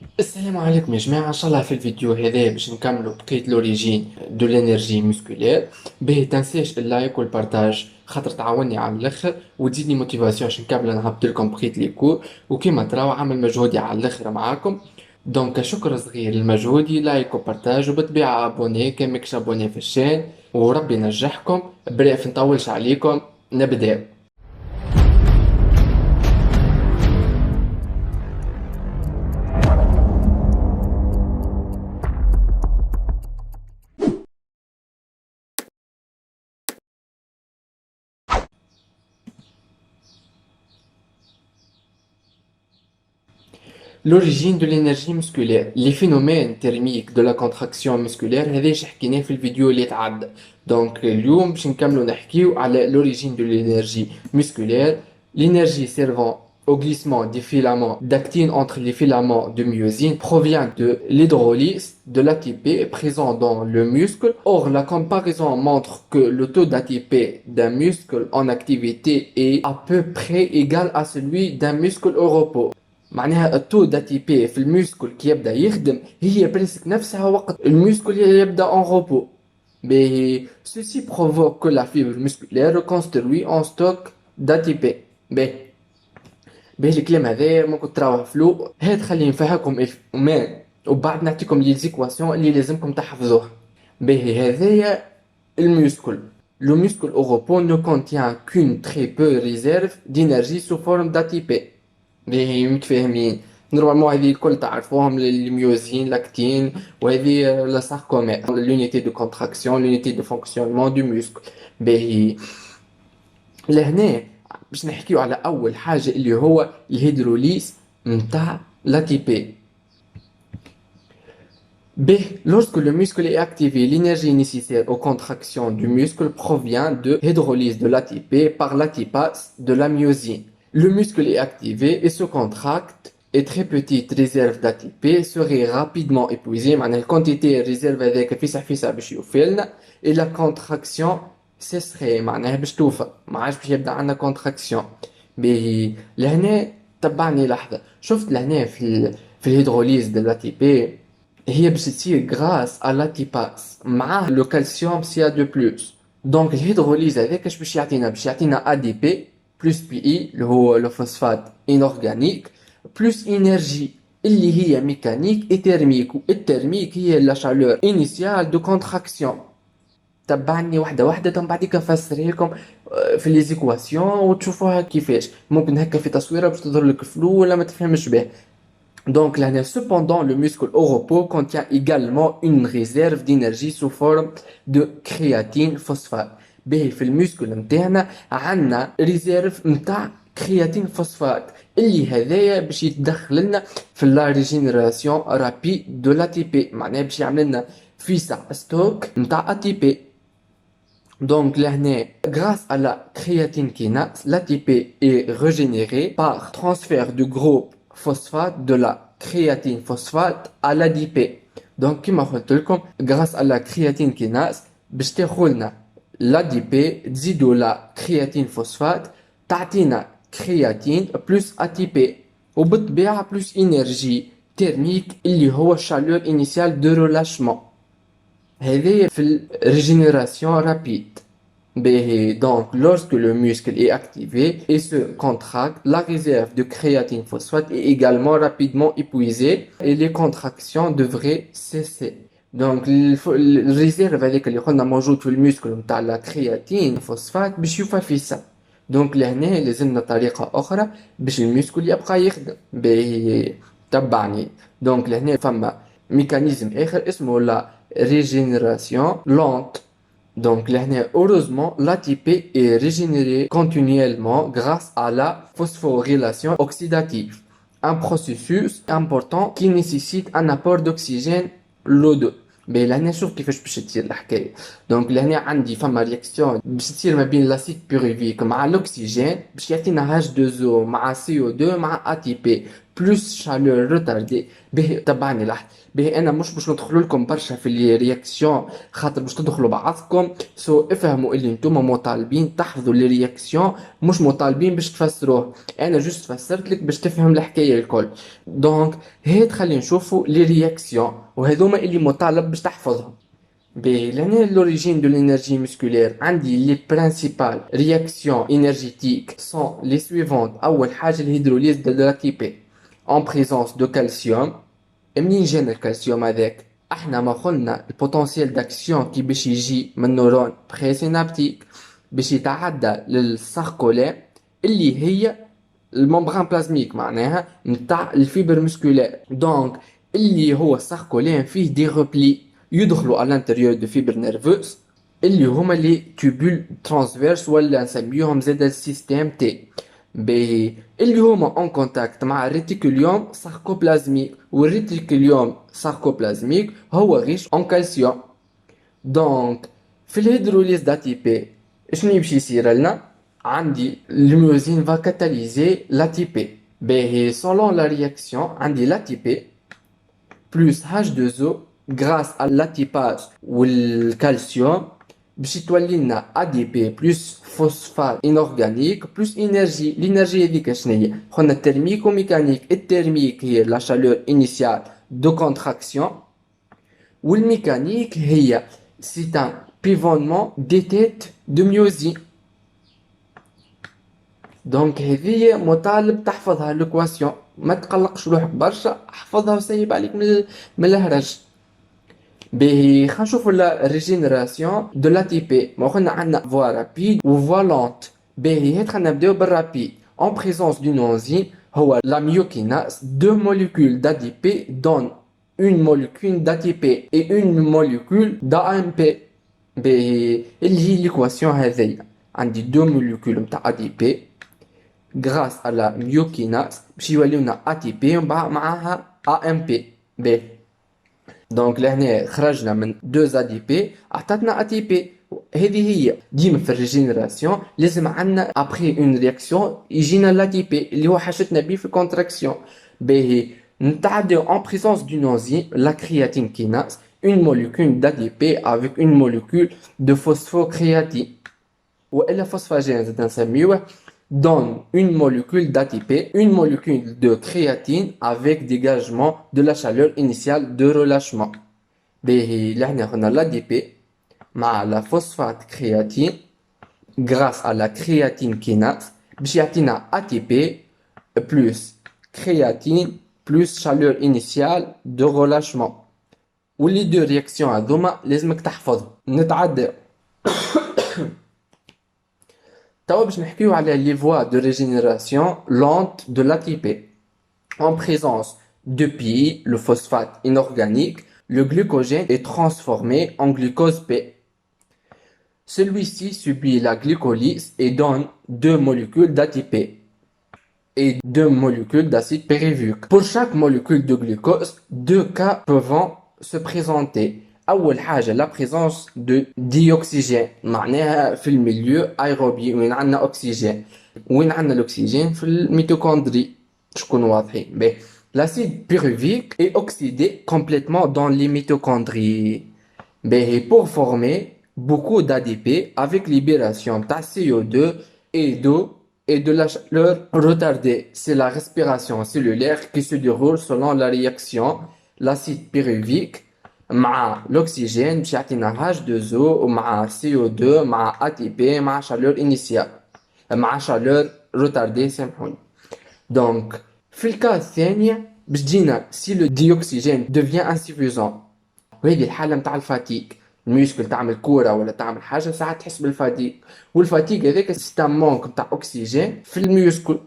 السلام عليكم يا جماعة، إن شاء الله في الفيديو هذا باش نكملوا بقية لوريجين دو لينيرجي مسكولير. باهي تنساش اللايك والبارتاج خاطر تعاوني على الاخر وتزيدني موتيفاسيون باش نكمل نهبط لكم بقية لي كور. وكيما تراو عامل مجهودي على الاخر معاكم. دونك شكر صغير لمجهودي، لايك وبارتاج وبالطبيعة ابوني كان ماكش ابوني في الشان. وربي ينجحكم. بريف نطولش عليكم، نبدأ. L'origine de l'énergie musculaire, les phénomènes thermiques de la contraction musculaire هذا حكيناه في الفيديو اللي تعدى. دونك اليوم باش نكملوا نحكيو على l'origine de l'énergie musculaire, l'énergie servant au glissement des filaments d'actine entre les filaments de myosine provient de l'hydrolyse de l'ATP présent dans le muscle. Or, la comparaison montre que le taux d'ATP d'un muscle en activité est à peu près égal à celui d'un muscle au repos. معناها التو دي تي بي في الميسكل كي يبدا يخدم هي بريسك نفسها وقت الميسكل يبدا اون روبو. باهي ceci provoque que la fibre musculaire reconstruit en stock d'ATP. باهي باهي الكلام هذا ممكن تراوه فلو هاد خليني نفهمكم مان وبعد نعطيكم لي زيكواسيون اللي لازمكم تحفظوها. باهي هذايا الميسكل. Le muscle au repos ne contient qu'une très peu réserve d'énergie sous forme d'ATP. اللي متفاهمين. نورمالمون هذه الكل تعرفوهم، الميوزين لاكتين وهذه لا ساركومير لونيتي دو كونتراكسيون لونيتي دو فونكسيونمون دو موسكل. باهي لهنا باش نحكيو على اول حاجه اللي هو الهيدروليز نتاع لا تي بي. B. Lorsque le muscle est activé, l'énergie nécessaire aux contractions du muscle provient de hydrolyse de l'ATP par l'ATPase de la myosine. Le muscle est activé et se contracte et très petite réserve d'ATP serait rapidement épuisée. معناها quantité réserve هذاك فيسع باش يوفيلنا et la contraction cesserait معناها باش توفى ما عادش باش يبدا عندنا contraction. باهي لهنا تبعني لحظة، شفت لهنا في الهيدروليز de l'ATP هي باش تصير غراس على لاتيباس مع لو كالسيوم CA2+. دونك الهيدروليز هذاك اش باش يعطينا؟ باش يعطينا ADP بلس بي اي اللي هو لو فوسفات انورغانيك بلس انرجي اللي هي ميكانيك اي تيرميك، والترميك هي لا شالور انيسيال دو كونتراكسيون. تبعني واحده واحده، من بعديك نفسرها لكم في لي زيكواسيون وتشوفوها كيفاش. ممكن هكا في تصويره باش تظهر لك فلو ولا ما تفهمش به. Donc, cependant, le muscle au repos contient également une réserve d'énergie sous forme de créatine phosphate. في المسكل نتاعنا عندنا ريزيرف نتاع كرياتين فوسفات اللي هذايا باش يتدخل لنا في لا ريجينيراسيون رابيد دو لا تي بي، معناها باش يعمل لنا فيسع ستوك نتاع ا تي بي. Donc là, grâce à la créatine kinase, l'ATP est régénéré par transfert du groupe phosphate de la créatine phosphate à l'ADP. Donc, كما قلت لكم grâce à la créatine kinase باش تاخذنا l'ADP تزيدوا la créatine phosphate تعطينا créatine plus ATP وبالطبيعة plus énergie thermique اللي هو chaleur initiale de relâchement. هذه في الريجينيراسيون رابيد. Donc, lorsque le muscle est activé et se contracte, la réserve de créatine phosphate est également rapidement épuisée et les contractions devraient cesser. Donc, الريزيرف هذاك اللي قلنا موجود في المسكل نتاع لا كرياتين فوسفات باش يوفى. دونك لهنا لازمنا طريقة أخرى باش المسكل يبقى يخدم. تبعني. دونك لهنا فما ميكانيزم آخر اسمه لا régénération lente. Donc, heureusement, l'ATP est régénéré continuellement grâce à la phosphorylation oxydative, un processus important qui nécessite un apport d'oxygène, l'O2. Mais là, نشوف كيفاش باش تصير الحكاية. دونك لهنا عندي فما رياكسيون باش تصير ما بين لاسيد بيروفيك مع الأكسجين باش يعطينا H2O مع CO2 مع ATP بلوس شالور روتاردي. به تبعني لحظة، به انا مش باش ندخلوا لكم برشا في لي رياكسيون خاطر باش تدخلوا بعضكم. افهموا اللي انتم مطالبين تحفظوا لي رياكسيون، مش مطالبين باش تفسروه. انا جست فسرت لك باش تفهم الحكايه الكل. دونك هيت خلينا نشوفوا لي رياكسيون وهذوما اللي مطالب باش تحفظهم. لهنا l'origine de l'énergie musculaire عندي les principales réactions énergétiques sont les suivantes. أول حاجة الهيدروليز de l'ATP en présence de calcium. منين جانا الكالسيوم هذاك؟ احنا ما قلنا البوتنسيال داكسيون كي باش يجي من نورون بريسينابتيك باش يتعدى للساركولين اللي هي الممبران بلازميك معناها نتاع الفيبر مسكولير. دونك اللي هو الساركولين فيه دي روبلي يدخلوا على الانتيريور دو فيبر نيرفوس اللي هما لي تيبول ترانسفيرس ولا نسميوهم زاد السيستيم تي بي اللي هما اون كونتاكت مع الريتيكوليوم ساركوبلازميك، والريتيكوليوم ساركوبلازميك هو غيش اون كالسيوم. دونك في الهيدروليز داتي بي شنو يمشي يصير لنا؟ عندي الميوزين va catalyser l'ATP. باهي selon la réaction عندي l'ATP plus H2O grâce à l'ATPase والكالسيوم باش يتولي لنا ADP plus phosphate inorganique plus énergie. l'énergie هذيك شنو هي؟ قلنا الترميك وميكانيك. الترميك هي la chaleur initiale de contraction والميكانيك هي c'est un pivotement des têtes de myosine. دونك هذه مطالب تحفظها لوكواسيون، ما تقلقش روحك برشا، احفظها وسيب عليك من الهرج. باهي خلينا نشوفوا لا ريجينيراسيون دو لا تي بي. ما قلنا عندنا فوا رابيد وفوا لونت. باهي هات خلينا نبداو بالرابيد. en présence d'une enzyme هو la myokinase. deux molécules d'ADP donnent une molécule d'ATP et une molécule d'AMP. باهي اللي هي ليكواسيون هذيا عندي دو موليكول نتاع ADP grâce à la myokinase باش يوليونا ATP معاها AMP. باهي دونك لهنا خرجنا من 2 ADP عطاتنا ATP. هذه هي ديما في الريجينيراسيون لازم عندنا ابري اون رياكسيون يجينا l'ATP اللي هو حاجتنا بيه في الكونتراكسيون. باهي نتعداو en présence d'une enzyme la créatine kinase une molécule d'ADP avec une molécule de phosphocréatine والا فوسفاجين زاد نسميوه donne une molécule d'ATP, une molécule de créatine avec dégagement de la chaleur initiale de relâchement. Là, on a l'ADP مع la phosphate créatine grâce à la créatine kinase باش يعطينا ATP plus créatine plus chaleur initiale de relâchement. واللي دو رياكسيون هذوما لازمك تحفظهم. نتعدى توا باش نحكيو على لي فوا دو ريجينيراسيون لونت دو l'ATP. En présence de PI, le phosphate inorganique, le glucogène est transformé en glucose P. Celui-ci subit la glycolyse et donne 2 molécules d'ATP et 2 molécules d'acide pyruvique. Pour chaque molécule de glucose, 2 cas peuvent se présenter. أول حاجة la présence de dioxygène معناها في الميليو aérobie وين عندنا أكسجين. وين عندنا الأكسجين؟ في الميتوكوندري. تكون واضحين. باهي l'acide pyruvique est oxydé complètement dans les mitochondries. باهي pour former beaucoup d'ADP avec libération de CO2 et d'eau et de la chaleur retardée. C'est la respiration cellulaire qui se déroule selon la réaction l'acide pyruvique مع l'oxygène باش يعطينا H2O ومع CO2 مع ATP مع chaleur initiale مع chaleur retardée سامحوني. دونك في الكا الثانية باش تجينا سي لو ديوكسيجين devient insuffisant وهذه الحالة متاع الفاتيك. الميوسكل تعمل كورة ولا تعمل حاجة ساعات تحس بالفاتيك والفاتيك هذاك سي ان مونك نتاع أكسجين في الميوسكل.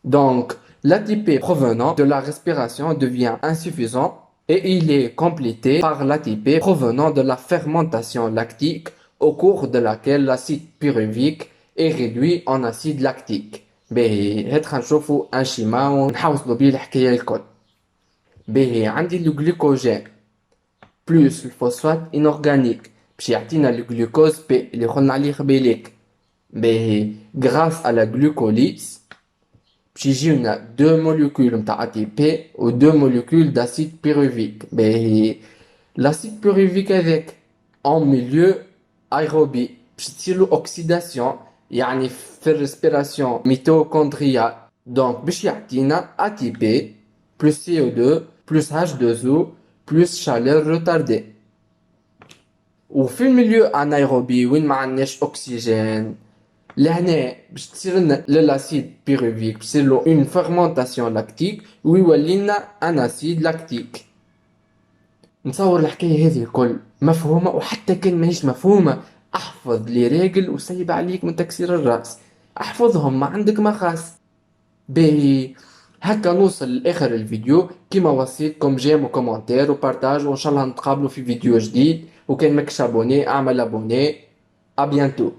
دونك l'ATP provenant de la respiration devient insuffisant et il est complété par l'ATP provenant de la fermentation lactique au cours de laquelle l'acide pyruvique est réduit en acide lactique. باهي هاد خنشوفو ان شيما ونحاولوا بيه الحكايه الكل. باهي عندي الجلوكوجين بلس الفوسفات انورغانيك باش يعطينا الجلوكوز بي اللي قلنا عليه قبيليك. باهي غراس على جلوكوليز باش يجيونا دو موليكول نتاع ATP و دو موليكول d'acide pyruvique. باهي l'acide pyruvique هذاك en milieu aérobie باش تصيرلو oxydation، يعني في الريسبيراسيون ميتوكوندريال. دونك باش يعطينا ATP plus CO2 plus H2O plus chaleur retardée. وفي الميليو انايروبي وين ما عندناش اكسجين، لهنا باش تصير لنا للاسيد بيروفيك باش تصير له اون فيرمونطاسيون لاكتيك ويولي لنا ان اسيد لاكتيك. نتصور الحكايه هذه الكل مفهومه، وحتى كان ماهيش مفهومه احفظ لي ريجل وسيب عليك من تكسير الراس، احفظهم ما عندك ما خاص. باهي هكا نوصل لاخر الفيديو. كيما وصيتكم جيم وكومنتير وبارتاج، وان شاء الله نتقابلوا في فيديو جديد. وكان ماكش ابوني اعمل ابوني. ابيانتو.